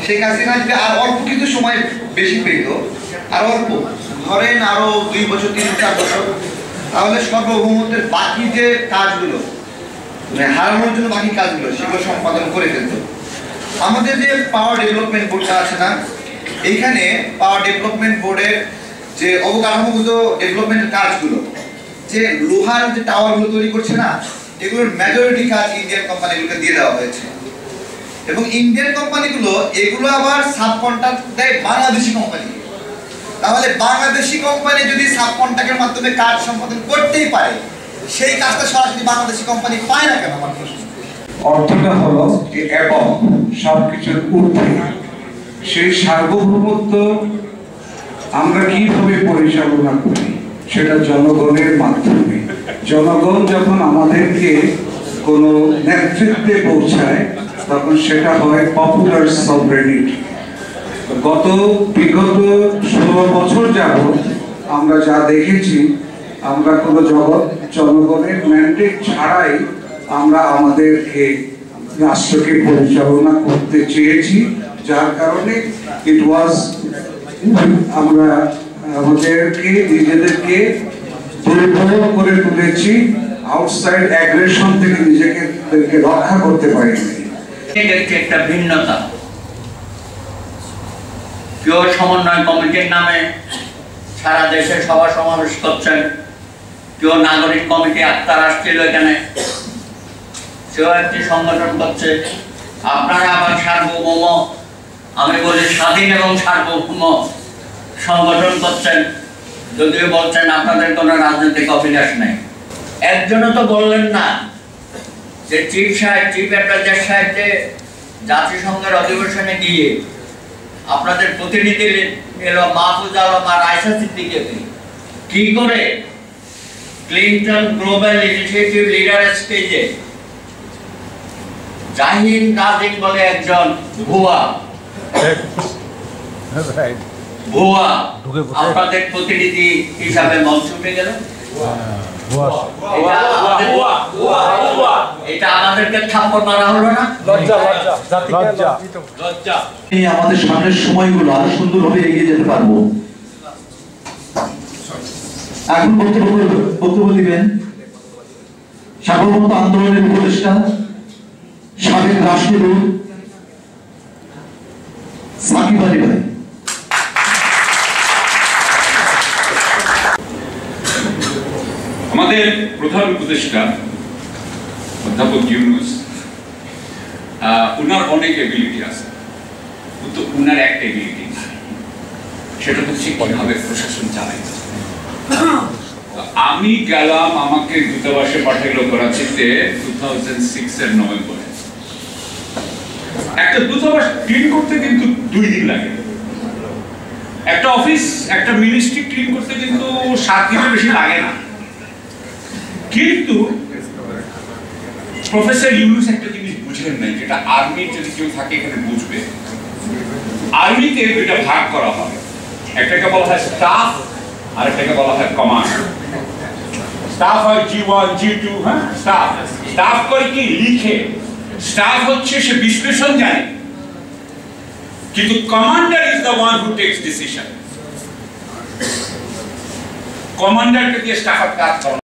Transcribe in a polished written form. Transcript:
শেখ হাসিনা যদি আর অল্প কিছু সময় বেশি পেত, আর অল্প ধরেন আরো 2 বছর 3-4 বছর, তাহলে সার্বভৌমত্বের বাকি যে কাজগুলো মানে হারানোর জন্য বাকি কাজগুলো সেগুলো সম্পাদন করে ফেলত। আমাদের যে পাওয়ার ডেভেলপমেন্ট বোর্ডটা আছে না, এইখানে পাওয়ার ডেভেলপমেন্ট বোর্ডের যে অবকাঠামোগত ডেভেলপমেন্টের কাজগুলো, যে লোহার যে টাওয়ারগুলো তৈরি করছে না, এগুলোর মেজরিটি কাজ ইন্ডিয়ান কোম্পানিগুলোকে দিয়ে দেওয়া হয়েছে। এবং ইন্ডিয়ান কোম্পানিগুলো এগুলো আবার সাবকন্ট্রাক্ট দেয় বাংলাদেশি কোম্পানি। তাহলে বাংলাদেশি কোম্পানি যদি সাবকন্ট্রাক্টের মাধ্যমে কাজ সম্পাদন করতেই পারে, সেই কাজটা সরাসরি বাংলাদেশি কোম্পানি পায় না কেন? আমার প্রশ্ন। অর্থটা হলো যে এবং সবকিছুর ঊর্ধ্বে সেই সার্বভৌমত্ব আমরা কিভাবে পরিচালনা করি, সেটা জনগণের মাধ্যমে। জনগণ যখন আমাদেরকে কোনো নেতৃত্বে পৌঁছায় তখন সেটা হয় পপুলার সভরেনিটি। বিগত 16 বছর যাবৎ আমরা যা দেখেছি, আমরা কোনো জনগণের ম্যান্ডেট ছাড়াই আমরা আমাদেরকে রাষ্ট্রকে পরিচালনা করতে চেয়েছি, যার কারণে আমরা আমাদেরকে নিজেদেরকে দুর্বল করে তুলেছি, আউটসাইড অ্যাগ্রেশন থেকে নিজেকে রক্ষা করতে পারিনি। একটা ভিন্নতা, কেউ সমন্বয় কমিটির নামে সারা দেশে সভা সমাবেশ করছেন, কেউ নাগরিক কমিটি আত্মার আসছিল এখানে, সেও একটি সংগঠন করছে। আপনারা আবার সার্বভৌম, আমি বলি স্বাধীন এবং সার্বভৌম সংগঠন করছেন, যদিও বলছেন আপনাদের কোনো রাজনৈতিক অভিলাষ নেই। একজনও তো বললেন না যে চিফ অ্যাডভাইজার সাহেব যে জাতিসংঘের অধিবেশনে গিয়ে আপনাদের প্রতিনিধি এলো মাহফুজ আলম আর আয়েশা সিদ্দিকীকে কি করে ক্লিন্টন গ্লোবাল ইনিশিয়েটিভ লিডার স্টেজে জাহিন নাজিম বলে একজন ভুয়া আপনাদের প্রতিনিধি হিসাবে মঞ্চ উঠে গেল। এটা আমাদেরকে থাপ্পড় মারা হলো না? আমাদের সামনের সময়গুলো আরো সুন্দরভাবে এগিয়ে যেতে পারবো। এখন বক্তব্য দিবেন সার্বভৌমত্ব আন্দোলনের উপদেষ্টা, সাবেক রাষ্ট্রদূত সাকিব আলী ভাই। আমাদের প্রধান উপদেষ্টা অধ্যাপক ইউনূস, উনার অনেক এবিলিটি আছে, কিন্তু উনার একটা এবিলিটি না, সেটা হচ্ছে কিভাবে প্রশাসন চালায়। আমি গেলাম, আমাকে দূতাবাসে পাঠাইল করাচিতে 2006 এর নভেম্বরে। একটা দূতাবাস ক্লিন করতে কিন্তু 2 দিন লাগে, একটা অফিস একটা মিনিস্ট্রি ক্লিন করতে কিন্তু 7 দিনের বেশি লাগে না। কিন্তু প্রফেসর ইউনূস একটা জিনিস বুঝলেন নাই, যেটা আর্মির যদি কেউ থাকে এখানে বুঝবে। আর্মিতে 2টা ভাগ করা হয়, একটাকে বলা হয় স্টাফ আর একটাকে বলা হয় কমান্ড। স্টাফ হয় G1 G2, হ্যাঁ স্টাফ। স্টাফ করে কি লিখে, স্টাফ হচ্ছে সে বিশ্লেষণ জানে, কিন্তু commander is the one who takes decision. কমান্ডারকে দিয়ে স্টাফের কাজ করা